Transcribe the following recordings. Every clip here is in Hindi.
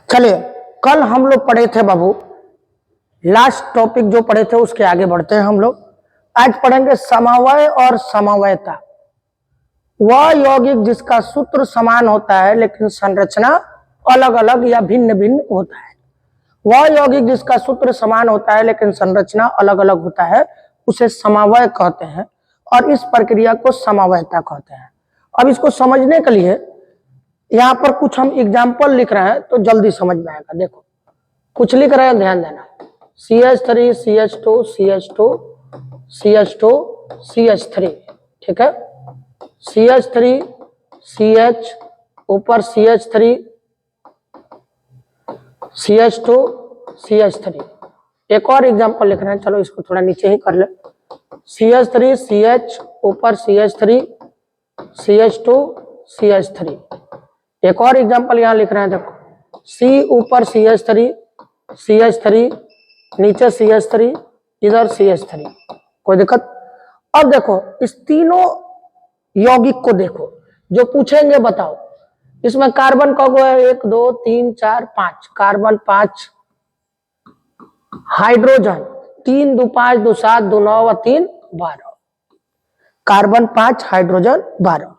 चलिए, कल हम लोग पढ़े थे बाबू, लास्ट टॉपिक जो पढ़े थे उसके आगे बढ़ते हैं हम लोग। आज पढ़ेंगे समवाय और समवायता। वह यौगिक जिसका सूत्र समान होता है लेकिन संरचना अलग अलग या भिन्न भिन्न होता है। वह यौगिक जिसका सूत्र समान होता है लेकिन संरचना अलग अलग होता है उसे समवाय कहते हैं और इस प्रक्रिया को समवायता कहते हैं। अब इसको समझने के लिए यहाँ पर कुछ हम एग्जाम्पल लिख रहे हैं तो जल्दी समझ में आएगा। देखो कुछ लिख रहे हैं, ध्यान देना। CH3 CH2 CH2 CH2 CH3, ठीक है। CH3 CH ऊपर CH3 CH2 CH3। एक और एग्जाम्पल लिख रहे हैं, चलो इसको थोड़ा नीचे ही कर ले। CH3 CH ऊपर CH3 CH2 CH3। एक और एग्जाम्पल यहाँ लिख रहे हैं, देखो C ऊपर CH3 CH3 नीचे CH3 इधर CH3। कोई दिक्कत? अब देखो इस तीनों यौगिक को देखो, जो पूछेंगे बताओ। इसमें कार्बन का है 1 2 3 4 5, कार्बन 5, हाइड्रोजन 3 2 5 2 7 2 9 व 3 12, कार्बन 5 हाइड्रोजन 12।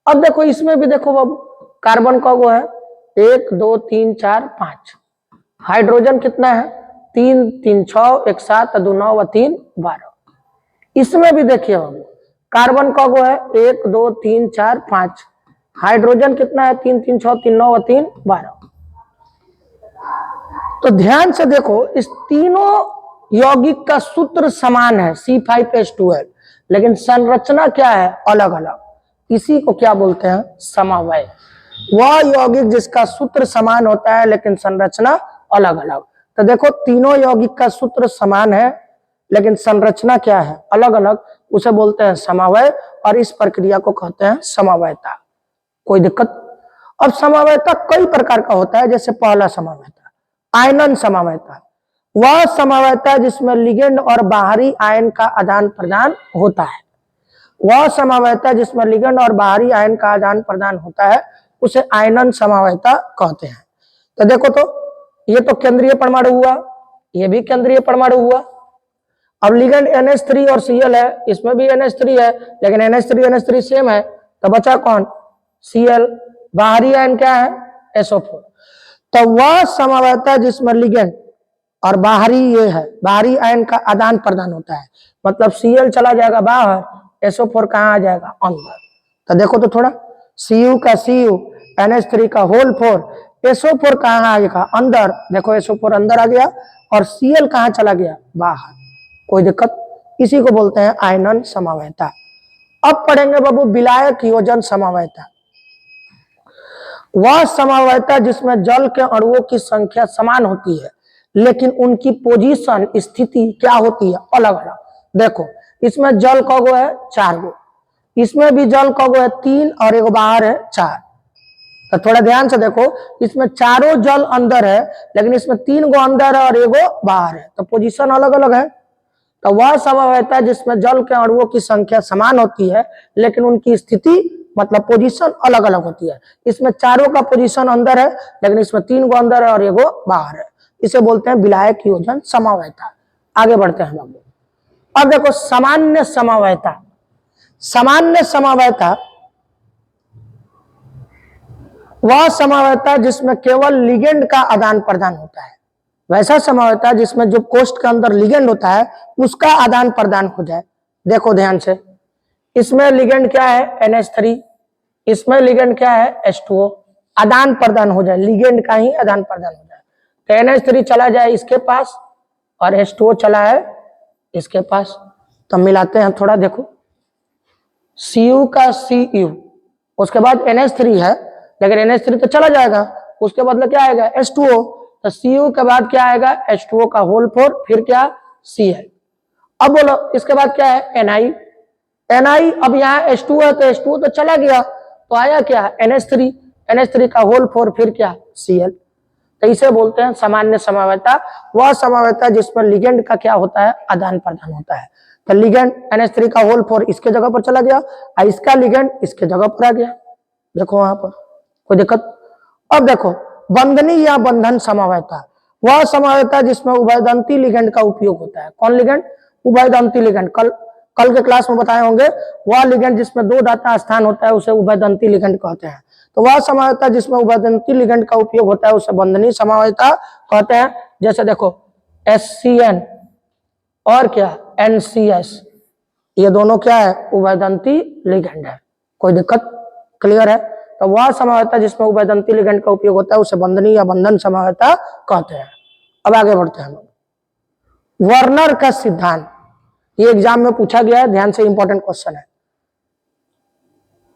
अब देखो इसमें भी देखो बाबू, कार्बन का है 1 2 3 4 5, हाइड्रोजन कितना है 3 3 6 1 7 2 9 व 3 12। इसमें भी देखिए बाबू, कार्बन का है 1 2 3 4 5, हाइड्रोजन कितना है 3 3 6 3 9 व 3 12। तो ध्यान से देखो, इस तीनों यौगिक का सूत्र समान है C5H12, लेकिन संरचना क्या है अलग अलग। इसी को क्या बोलते हैं? समवाय। वह यौगिक जिसका सूत्र समान होता है लेकिन संरचना अलग अलग। तो देखो तीनों यौगिक का सूत्र समान है लेकिन संरचना क्या है अलग अलग, उसे बोलते हैं समवाय और इस प्रक्रिया को कहते हैं समवायता। कोई दिक्कत? अब समवायता कई प्रकार का होता है। जैसे पहला समवायता आयनन समवायता। वह समवायता जिसमें लिगेंड और बाहरी आयन का आदान प्रदान होता है। वह समवायता जिसमें लिगेंड और बाहरी आयन का आदान प्रदान होता है उसे आयनन समवायता कहते हैं। तो देखो, तो ये तो केंद्रीय परमाणु हुआ, ये भी केंद्रीय परमाणु हुआ। अब लिगेंड NH3 और Cl है, इसमें भी NH3 है लेकिन NH3 सेम है, तो बचा कौन? Cl। बाहरी आयन क्या है? SO4। तो वह समवायता जिसमें लिगेंड और बाहरी ये है, बाहरी आयन का आदान प्रदान होता है। मतलब Cl चला जाएगा बाहर, SO4 कहाँ आ जाएगा? अंदर। तो देखो तो थोड़ा, Cu का Cu, NH3 का होल 4, SO4 कहाँ आएगा? अंदर। देखो SO4 अंदर आ गया और Cl कहाँ चला गया? बाहर। कोई दिक्कत? इसी को बोलते हैं आयनन समवायता। अब पढ़ेंगे बाबू विलायक योजन समवायता। वह समवायता जिसमें जल के अणुओं की संख्या समान होती है लेकिन उनकी पोजीशन स्थिति क्या होती है? अलग अलग। देखो इसमें जल का गो है 4 गो, इसमें भी जल का गो है 3 और एक बाहर है 4। तो थोड़ा ध्यान से देखो, इसमें चारों जल अंदर है लेकिन इसमें 3 गो अंदर है और 1 गो बाहर है, तो पोजीशन अलग अलग है। तो वह समवायता जिसमें जल के अणुओं की संख्या समान होती है लेकिन उनकी स्थिति मतलब पोजीशन अलग अलग होती है। इसमें चारों का पोजीशन अंदर है लेकिन इसमें 3 गो अंदर है और 1 गो बाहर है, इसे बोलते हैं विलायक योजन समवायता। आगे बढ़ते हैं हम। अब देखो सामान्य समवायता। सामान्य समवायता वह समवायता जिसमें केवल लिगेंड का आदान प्रदान होता है। वैसा समवायता जिसमें जो कोष्ठ के अंदर लिगेंड होता है उसका आदान प्रदान हो जाए। देखो ध्यान से, इसमें लिगेंड क्या है? NH3, इसमें लिगेंड क्या है? H2O। आदान प्रदान हो जाए, लिगेंड का ही आदान प्रदान हो जाए। तो NH3 चला जाए इसके पास और H2O चला है इसके पास। तो मिलाते हैं थोड़ा, देखो Cu का Cu, उसके बाद NH3 है लेकिन NH3 तो चला जाएगा, उसके बदले क्या आएगा? H2O। तो Cu के बाद क्या आएगा? H2O का होल 4, फिर क्या? Cl। अब बोलो इसके बाद क्या है? Na। अब यहाँ H2O है तो H2O तो चला गया, तो आया क्या? NH3, NH3 का होल 4, फिर क्या? Cl। तो इसे बोलते हैं सामान्य समवायता। वह समवायता जिसमें लिगेंड का क्या होता है? आदान प्रदान होता है। तो लिगेंड NH3 का होल 4 इसके जगह पर चला गया और इसका लिगेंड इसके जगह पर आ गया। देखो वहां पर, कोई दिक्कत? अब देखो बंधनी या बंधन समवायता, वह समवायता जिसमें उभयदंती लिगेंड का उपयोग होता है। कौन लिगेंड? उभयदंती लिगेंड। कल के क्लास में बताए होंगे, वह लिगेंड जिसमें दो डाटा स्थान होता है उसे उभयदंती लिगेंड कहते हैं। तो वह समवायता जिसमें उभयदंती लिगेंड का उपयोग होता है उसे बंधनी समवायता कहते हैं। जैसे देखो HCN और क्या NCS, ये दोनों क्या है? उभयदंती लिगेंड है। कोई दिक्कत? क्लियर है? तो वह समवायता जिसमें उभयदंती लिगेंड का उपयोग होता है उसे बंधनी या बंधन समवायता कहते हैं। अब आगे बढ़ते हैं। वर्नर का सिद्धांत, ये एग्जाम में पूछा गया है, ध्यान से इंपॉर्टेंट क्वेश्चन है।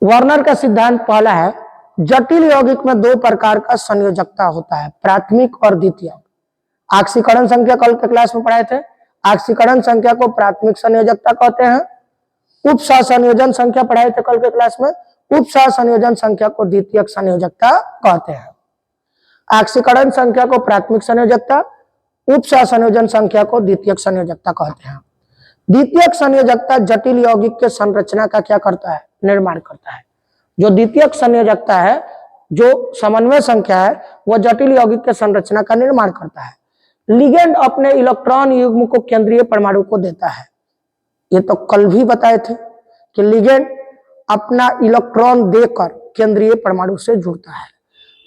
वर्नर का सिद्धांत पहला है, जटिल यौगिक में दो प्रकार का संयोजकता होता है, प्राथमिक और द्वितीयक। आक्सीकरण संख्या कल के क्लास में पढ़ाए थे। आक्सीकरण संख्या को प्राथमिक संयोजकता कहते हैं। उप सहसंयोजन संख्या पढ़ाए थे कल के क्लास में, उप सहसंयोजन संख्या को द्वितीयक संयोजकता कहते हैं। आक्सीकरण संख्या को प्राथमिक संयोजकता, उप सहसंयोजन संख्या को द्वितीयक संयोजकता कहते हैं। द्वितीयक संयोजकता जटिल यौगिक के संरचना का क्या करता है? निर्माण करता है। जो द्वितीयक संयोजकता है, जो समन्वय संख्या है, वह जटिल यौगिक के संरचना का निर्माण करता है। लिगेंड अपने इलेक्ट्रॉन युग्म को केंद्रीय परमाणु को देता है। ये तो कल भी बताए थे कि लिगेंड अपना इलेक्ट्रॉन देकर केंद्रीय परमाणु से जुड़ता है।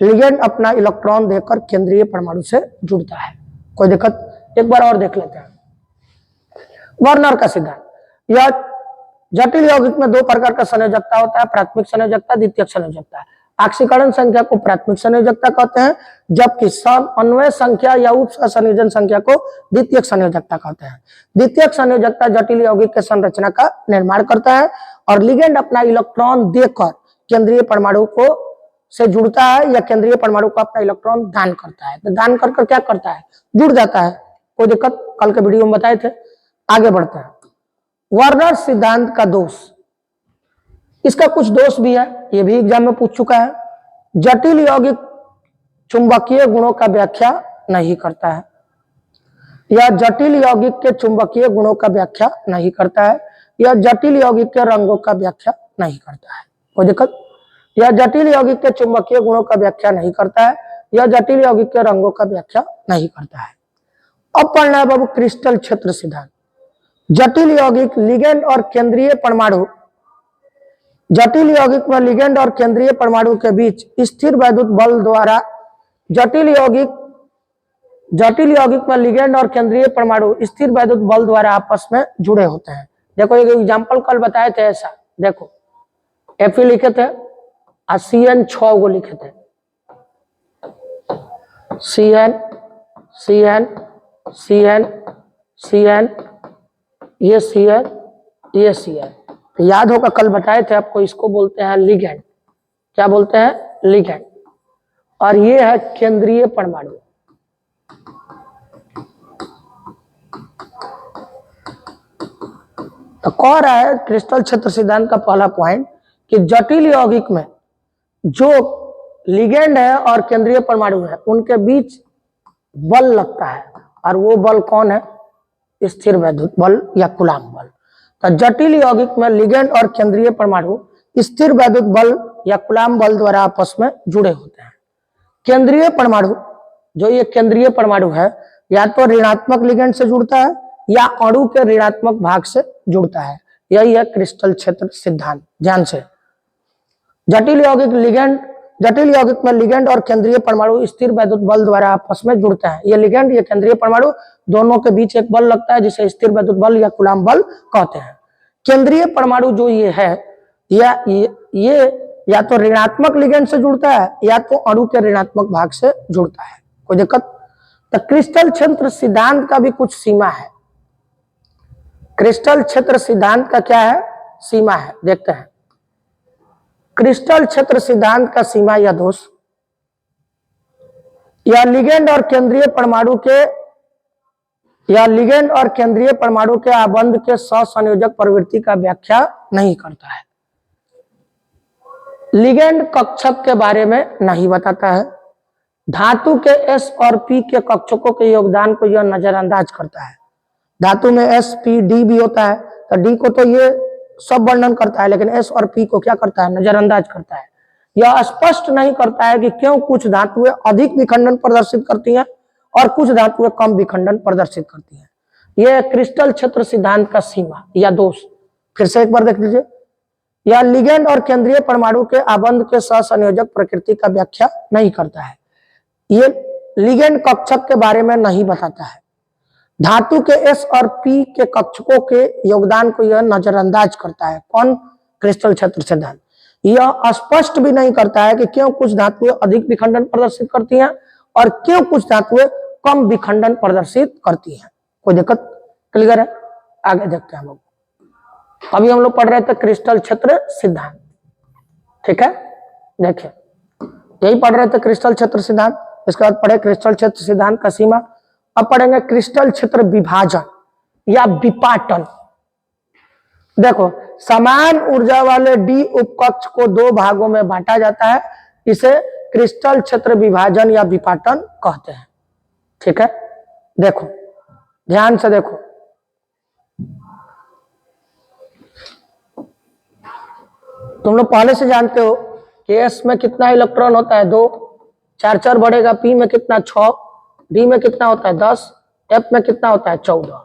लिगेंड अपना इलेक्ट्रॉन देकर केंद्रीय परमाणु से जुड़ता है। कोई दिक्कत? एक बार और देख लेते हैं। वर्नर का सिद्धांत, यह जटिल यौगिक में दो प्रकार का संयोजकता होता है, प्राथमिक संयोजकता, द्वितीयक संयोजकता। आक्सीकरण संख्या को प्राथमिक संयोजकता कहते हैं, जबकि समन्वय संख्या या उप संयोजन संख्या को द्वितीयक संयोजकता कहते हैं। द्वितीयक संयोजकता जटिल यौगिक के संरचना का निर्माण करता है और लिगेंड अपना इलेक्ट्रॉन देकर केंद्रीय परमाणु को से जुड़ता है या केंद्रीय परमाणु को अपना इलेक्ट्रॉन दान करता है। तो दान कर क्या करता है? जुड़ जाता है। कोई दिक्कत? कल के वीडियो में बताए थे। आगे बढ़ते हैं। वर्नर सिद्धांत का दोष, इसका कुछ दोष भी है, ये भी एग्जाम में पूछ चुका है। जटिल यौगिक चुंबकीय गुणों का व्याख्या नहीं करता है, या जटिल यौगिक के चुंबकीय गुणों का व्याख्या नहीं करता है, या जटिल यौगिक के रंगों का व्याख्या नहीं करता है। कोई दिक्कत? या जटिल यौगिक के चुंबकीय गुणों का व्याख्या नहीं करता है, या जटिल यौगिक के रंगों का व्याख्या नहीं करता है। अब पढ़ना है बाबू क्रिस्टल क्षेत्र सिद्धांत। जटिल यौगिक लिगेंड और केंद्रीय परमाणु, जटिल यौगिक में लिगेंड और केंद्रीय परमाणु के बीच स्थिर वैद्युत बल द्वारा, जटिल यौगिक में लिगेंड और केंद्रीय परमाणु स्थिर वैद्युत बल द्वारा आपस में जुड़े होते हैं। देखो एक एग्जांपल कल बताए थे ऐसा, देखो Fe लिखे थे और CN 6 को लिखे थे, CN CN CN CN, ये CN ये CN। तो याद होगा कल बताए थे आपको, इसको बोलते हैं लिगेंड। क्या बोलते हैं? लिगेंड। और ये है केंद्रीय परमाणु। तो कह रहा है क्रिस्टल क्षेत्र सिद्धांत का पहला पॉइंट कि जटिल यौगिक में जो लिगेंड है और केंद्रीय परमाणु है उनके बीच बल लगता है, और वो बल कौन है? स्थिर वैद्युत बल या कूलॉम बल। तो जटिल यौगिक में लिगेंड और केंद्रीय परमाणु स्थिर वैद्युत बल या कूलॉम बल द्वारा आपस में जुड़े होते हैं। केंद्रीय परमाणु, जो ये केंद्रीय परमाणु है, या तो ऋणात्मक लिगेंड से जुड़ता है या अणु के ऋणात्मक भाग से जुड़ता है। यही है क्रिस्टल क्षेत्र सिद्धांत। ध्यान से, जटिल यौगिक में लिगेंड और केंद्रीय परमाणु स्थिर वैद्युत बल द्वारा आपस में जुड़ते हैं। ये लिगेंड, ये केंद्रीय परमाणु, दोनों के बीच एक बल लगता है जिसे स्थिर वैद्युत बल या कूलॉम बल कहते हैं। केंद्रीय परमाणु जो ये है, ये या तो ऋणात्मक लिगेंड से जुड़ता है या तो अणु के ऋणात्मक भाग से जुड़ता है। कोई दिक्कत? तो क्रिस्टल क्षेत्र सिद्धांत का भी कुछ सीमा है। क्रिस्टल क्षेत्र सिद्धांत का क्या है? सीमा है। देखते हैं क्रिस्टल क्षेत्र सिद्धांत का सीमा या दोष, या लिगेंड और केंद्रीय परमाणु के आबंध के सहसंयोजक प्रवृत्ति का व्याख्या नहीं करता है। लिगेंड कक्षक के बारे में नहीं बताता है। धातु के S और P के कक्षकों के योगदान को यह नजरअंदाज करता है। धातु में S P D भी होता है, तो D को तो ये सब वर्णन करता है, लेकिन S और P को क्या करता है? नजरअंदाज करता है। यह स्पष्ट नहीं करता है कि क्यों कुछ धातुएं अधिक विखंडन प्रदर्शित करती हैं और कुछ धातुएं कम विखंडन प्रदर्शित करती हैं। यह क्रिस्टल क्षेत्र सिद्धांत का सीमा या दोष। फिर से एक बार देख लीजिए। यह लिगेंड और केंद्रीय परमाणु के आबंध के सहसंयोजक प्रकृति का व्याख्या नहीं करता है। ये लिगेंड कक्षक के बारे में नहीं बताता है। धातु के एस और पी के कक्षकों के योगदान को यह नजरअंदाज करता है। कौन? क्रिस्टल क्षेत्र सिद्धांत। यह स्पष्ट भी नहीं करता है कि क्यों कुछ धातुएं अधिक विखंडन प्रदर्शित करती हैं और क्यों कुछ धातुएं कम विखंडन प्रदर्शित करती हैं। कोई दिक्कत? क्लियर है? आगे देखते हैं हम लोग। अभी हम लोग पढ़ रहे थे क्रिस्टल क्षेत्र सिद्धांत, ठीक है। देखिए यही पढ़ रहे थे क्रिस्टल क्षेत्र सिद्धांत। इसके बाद पढ़े क्रिस्टल क्षेत्र सिद्धांत का सीमा। अब पढ़ेंगे क्रिस्टल क्षेत्र विभाजन या विपाटन। देखो, समान ऊर्जा वाले डी उपकक्ष को दो भागों में बांटा जाता है। इसे क्रिस्टल क्षेत्र विभाजन या विपाटन कहते हैं, ठीक है। देखो ध्यान से देखो, तुम लोग पहले से जानते हो कि एस में कितना इलेक्ट्रॉन होता है? 2। 4 4 बढ़ेगा। पी में कितना? 6। डी में कितना होता है? 10। एफ में कितना होता है? 14।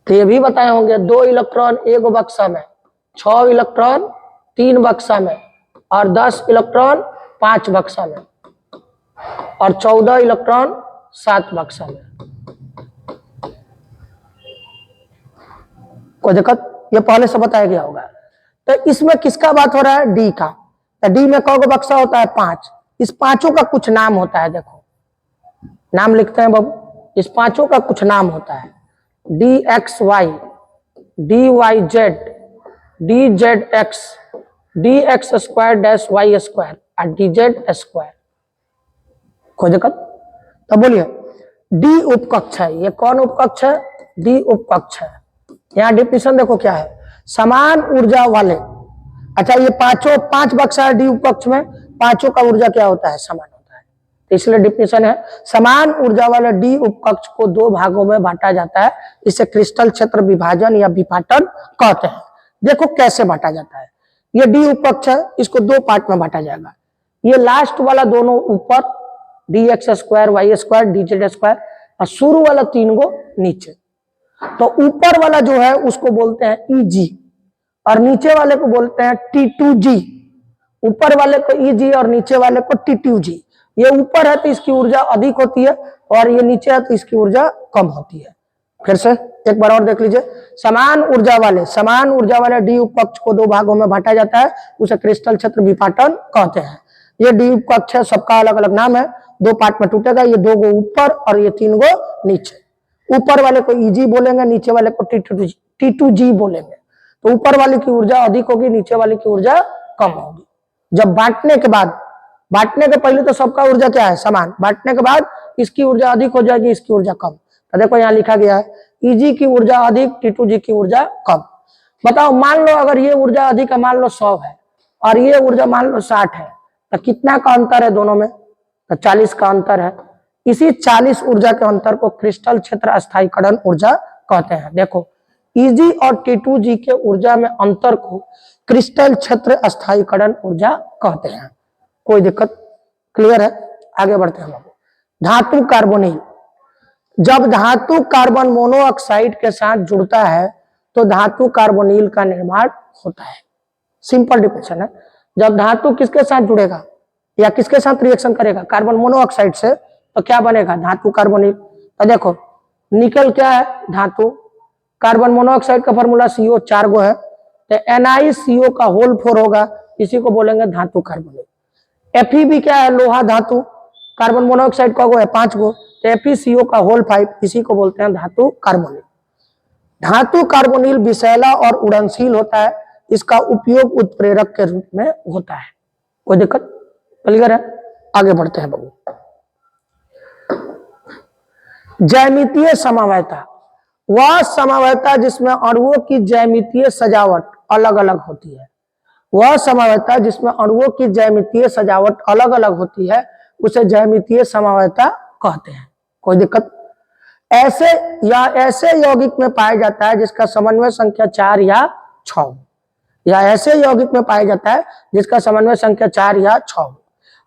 तो ये भी बताए होंगे 2 इलेक्ट्रॉन एक बक्सा में, 6 इलेक्ट्रॉन 3 बक्सा में और 10 इलेक्ट्रॉन 5 बक्सा में और 14 इलेक्ट्रॉन 7 बक्सा में। कोई दिक्कत? ये पहले से बताया गया होगा। तो इसमें किसका बात हो रहा है? डी का। तो डी में कौन बक्सा होता है? 5। इस पांचों का कुछ नाम होता है। देखो नाम लिखते हैं बाबू। इस पांचों का कुछ नाम होता है। D X Y, D Y Z, D Z X, D X square dash Y square और डी जेड स्क्वायर। कोई दिक्कत? तो बोलिए डी उपकक्ष है। ये कौन उपकक्ष है? डी उपकक्ष है। यहाँ डिफिनेशन देखो क्या है। समान ऊर्जा वाले, अच्छा ये पांचों 5 बक्सा है डी उपकक्ष में, पांचों का ऊर्जा क्या होता है? समान होता है। तो इसलिए डिफिनेशन है समान ऊर्जा वाले डी उपकक्ष को 2 भागों में बांटा जाता है। इसे क्रिस्टल क्षेत्र विभाजन या विपाटन कहते हैं। देखो कैसे बांटा जाता है। ये डी उपकक्ष है, इसको 2 पार्ट में बांटा जाएगा। ये लास्ट वाला दोनों ऊपर D X square Y square D Z square और शुरू वाला 3 गो नीचे। तो ऊपर वाला जो है उसको बोलते हैं ईजी और नीचे वाले को बोलते हैं T2G। ऊपर वाले को ईजी और नीचे वाले को T2G। ये ऊपर है तो इसकी ऊर्जा अधिक होती है और ये नीचे है तो इसकी ऊर्जा कम होती है। फिर से एक बार और देख लीजिए। समान ऊर्जा वाले डी उपकक्ष को 2 भागों में बांटा जाता है। उसे क्रिस्टल क्षेत्र विपाटन कहते हैं। ये डी उपकक्ष है, सबका अलग अलग नाम है। 2 पार्ट में टूटेगा। ये 2 गो ऊपर और ये 3 गो नीचे। ऊपर वाले को ईजी बोलेंगे, नीचे वाले को T2G बोलेंगे। तो ऊपर वाले की ऊर्जा अधिक होगी, नीचे वाले की ऊर्जा कम होगी। जब बांटने के बाद, बांटने के पहले तो सबका ऊर्जा क्या है? समान। बांटने के बाद इसकी ऊर्जा अधिक हो जाएगी, इसकी ऊर्जा कम। तो देखो यहाँ लिखा गया है ईजी की ऊर्जा अधिक, T2G की ऊर्जा कम। बताओ मान लो अगर ये ऊर्जा अधिक है, मान लो 100 है और ये ऊर्जा मान लो 60 है, तो कितना का अंतर है दोनों में? तो 40 का अंतर है। इसी 40 ऊर्जा के अंतर को क्रिस्टल क्षेत्र अस्थायीकरण ऊर्जा कहते हैं। देखो ईजी और T2G के ऊर्जा में अंतर को क्रिस्टल क्षेत्र अस्थायीकरण ऊर्जा कहते हैं। कोई दिक्कत? क्लियर है? आगे बढ़ते हैं हम लोग। धातु कार्बोनिल। जब धातु कार्बन मोनोऑक्साइड के साथ जुड़ता है तो धातु कार्बोनिल का निर्माण होता है। सिंपल डिफिनेशन है। जब धातु किसके साथ जुड़ेगा या किसके साथ रिएक्शन करेगा? कार्बन मोनोऑक्साइड से, तो क्या बनेगा? धातु कार्बोनिल। तो देखो निकल क्या है? धातु। कार्बन मोनोऑक्साइड का फॉर्मूला CO 4 गो है, तो NiCO का होल 4 होगा, इसी को बोलेंगे धातु कार्बोनिल। Fe क्या है? लोहा धातु। कार्बन मोनोऑक्साइड का गो है 5 गो, तो FeCO का होल 5, इसी को बोलते हैं धातु कार्बोनिल। धातु कार्बोनिल विषैला और उड़नशील होता है। इसका उपयोग उत्प्रेरक के रूप में होता है। कोई दिक्कत? क्लियर है? आगे बढ़ते हैं बाबू। ज्यामितीय समवायता, वह समवायता जिसमें अणुओं की ज्यामितीय सजावट अलग अलग होती है। वह समवायता जिसमें अणुओं की ज्यामितीय सजावट अलग अलग होती है उसे ज्यामितीय समवायता कहते हैं। कोई दिक्कत? ऐसे यौगिक में पाया जाता है जिसका समन्वय संख्या 4 या 6। या ऐसे यौगिक में पाया जाता है जिसका समन्वय संख्या 4 या 6 हो।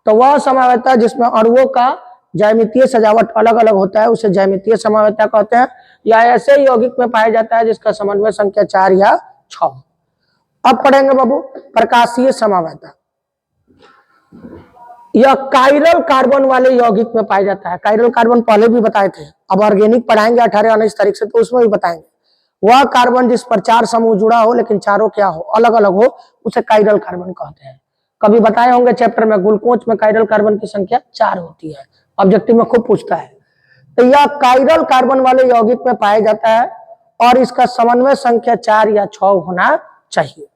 तो वह समवायता जिसमें अणुओं का ज्यामितीय सजावट अलग अलग होता है उसे ज्यामितीय समवायता कहते हैं। या ऐसे यौगिक में पाया जाता है जिसका समन्वय संख्या 4 या 6 हो। अब पढ़ेंगे बाबू प्रकाशीय समवायता। यह कायरल कार्बन वाले यौगिक में पाया जाता है। कायरल कार्बन पहले भी बताए थे, अब ऑर्गेनिक पढ़ाएंगे 18-19 तारीख से, तो उसमें भी बताएंगे। वह कार्बन जिस पर 4 समूह जुड़ा हो लेकिन चारों क्या हो, अलग अलग हो, उसे कायरल कार्बन कहते हैं। कभी बताए होंगे चैप्टर में, ग्लूकोज में कायरल कार्बन की संख्या 4 होती है, ऑब्जेक्टिव में खूब पूछता है। तो यह कायरल कार्बन वाले यौगिक में पाया जाता है और इसका समन्वय संख्या 4 या 6 होना चाहिए।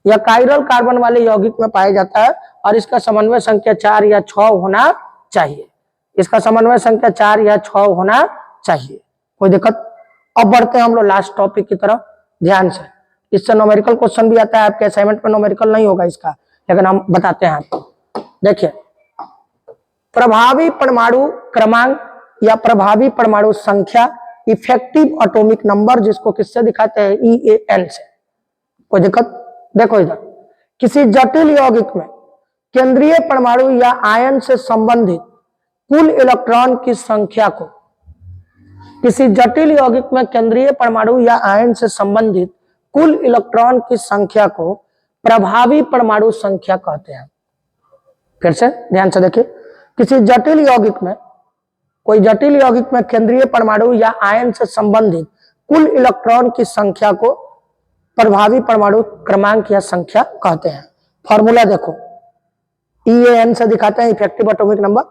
यह कायरल कार्बन वाले यौगिक में पाया जाता है और इसका समन्वय संख्या 4 या 6 होना चाहिए। इसका समन्वय संख्या 4 या 6 होना चाहिए। कोई दिक्कत? अब बढ़ते हैं हम लोग लास्ट टॉपिक की तरफ, ध्यान से। इससे न्यूमेरिकल क्वेश्चन भी आता है, आपके असाइनमेंट में न्यूमेरिकल नहीं होगा इसका, लेकिन हम बताते हैं आपको। देखिए, प्रभावी परमाणु क्रमांक या प्रभावी परमाणु संख्या, इफेक्टिव एटॉमिक नंबर, जिसको किससे दिखाते हैं? EAN से। कोई दिक्कत? देखो इधर, किसी जटिल यौगिक में केंद्रीय परमाणु या आयन से संबंधित कुल इलेक्ट्रॉन की संख्या को, किसी जटिल यौगिक में केंद्रीय परमाणु या आयन से संबंधित कुल इलेक्ट्रॉन की संख्या को प्रभावी परमाणु संख्या कहते हैं। फिर से ध्यान से देखिए, किसी जटिल यौगिक में, कोई जटिल यौगिक में केंद्रीय परमाणु या आयन से संबंधित कुल इलेक्ट्रॉन की संख्या को प्रभावी परमाणु क्रमांक या संख्या कहते हैं। फॉर्मूला देखो, EAN से दिखाते हैं इफेक्टिव एटॉमिक नंबर।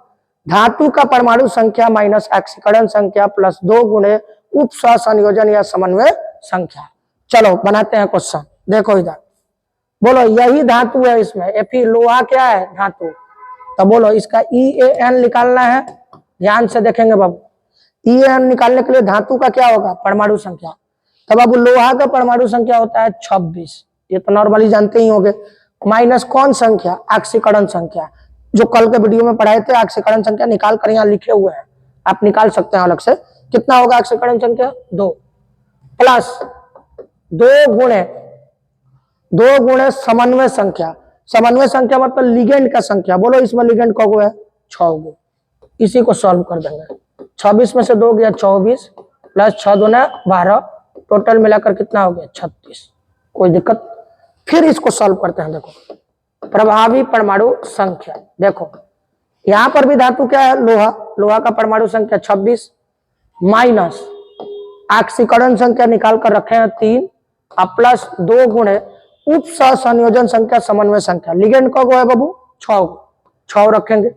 धातु का परमाणु संख्या माइनस ऑक्सीकरण संख्या प्लस 2 गुणे उप संयोजन या समन्वय संख्या। चलो बनाते हैं क्वेश्चन। देखो इधर, बोलो यही धातु है, इसमें Fe लोहा क्या है? धातु। तो बोलो इसका EAN निकालना है। ध्यान से देखेंगे बाबू, EAN निकालने के लिए धातु का क्या होगा? परमाणु संख्या। तब बाबू लोहा का परमाणु संख्या होता है 26, ये तो नॉर्मली जानते ही होंगे। माइनस कौन संख्या? ऑक्सीकरण संख्या, जो कल के वीडियो में पढ़ाए थे। ऑक्सीकरण संख्या निकाल कर यहाँ लिखे हुए हैं, आप निकाल सकते हैं अलग से। कितना होगा ऑक्सीकरण संख्या? 2 प्लस 2 गुणे समन्वय संख्या। समन्वय संख्या मतलब लिगेंड का संख्या। बोलो इसमें लिगेंड कौन है? 6 गो। इसी को सॉल्व कर देंगे। 26 में से 2 गया 24 प्लस 6 दूना 12, टोटल मिलाकर कितना हो गया? 36। कोई दिक्कत? फिर इसको सॉल्व करते हैं। देखो प्रभावी परमाणु संख्या, देखो यहां पर भी धातु क्या है? लोहा। लोहा का परमाणु संख्या 26 माइनस ऑक्सीकरण संख्या निकाल कर रखे हैं 3 और प्लस 2 गुणे उप संयोजन संख्या समन्वय संख्या। लिगेंड का है बाबू? 6 रखेंगे।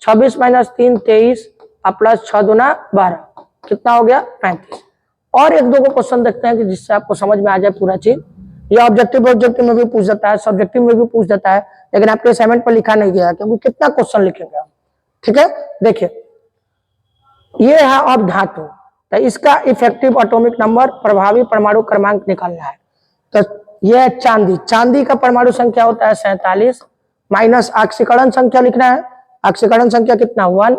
26 माइनस 3 23 और प्लस 6 दूना 12, कितना हो गया? 35। और एक दो को क्वेश्चन देखते हैं कि जिससे आपको समझ में आ जाए पूरा चीज। ये ऑब्जेक्टिव में भी पूछ जाता है, सब्जेक्टिव में भी पूछ जाता है, लेकिन आपके असाइनमेंट पर लिखा नहीं गया क्योंकि कितना क्वेश्चन लिखेंगे आप। ठीक है, देखिए ये है अब धातु, तो इसका इफेक्टिव एटॉमिक नंबर, प्रभावी परमाणु क्रमांक निकालना है। तो ये है चांदी। चांदी का परमाणु संख्या होता है 47 माइनस ऑक्सीकरण संख्या लिखना है। ऑक्सीकरण संख्या कितना? 1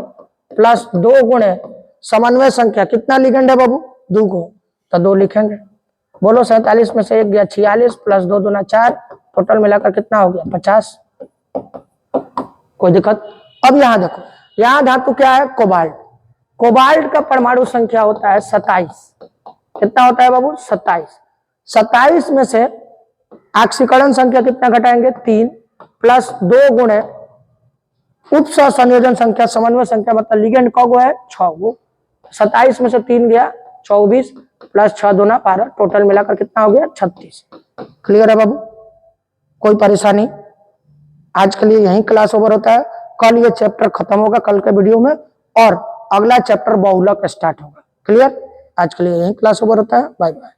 प्लस 2 गुणे समन्वय संख्या। कितना लिगेंड है बाबू? 2 को, तो 2 लिखेंगे। बोलो 47 में से 1 गया 46 प्लस 2 दूना 4, टोटल मिलाकर कितना हो गया? 50। कोई दिक्कत? अब यहां देखो, यहां धातु क्या है? कोबाल्ट। कोबाल्ट का परमाणु संख्या होता है 27। कितना होता है बाबू? 27। 27 में से ऑक्सीकरण संख्या कितना घटाएंगे? 3 प्लस 2 गुणे उप संयोजन संख्या समन्वय संख्या मतलब लिगेंड का है 6 गो। 27 में से 3 गया 24 प्लस 6 दूना 12, टोटल मिलाकर कितना हो गया? 36। क्लियर है बाबू? कोई परेशानी? आज के लिए यही क्लास ओवर होता है। कल ये चैप्टर खत्म होगा कल के वीडियो में, और अगला चैप्टर बहुलक स्टार्ट होगा। क्लियर? आज के लिए यही क्लास ओवर होता है। Bye bye.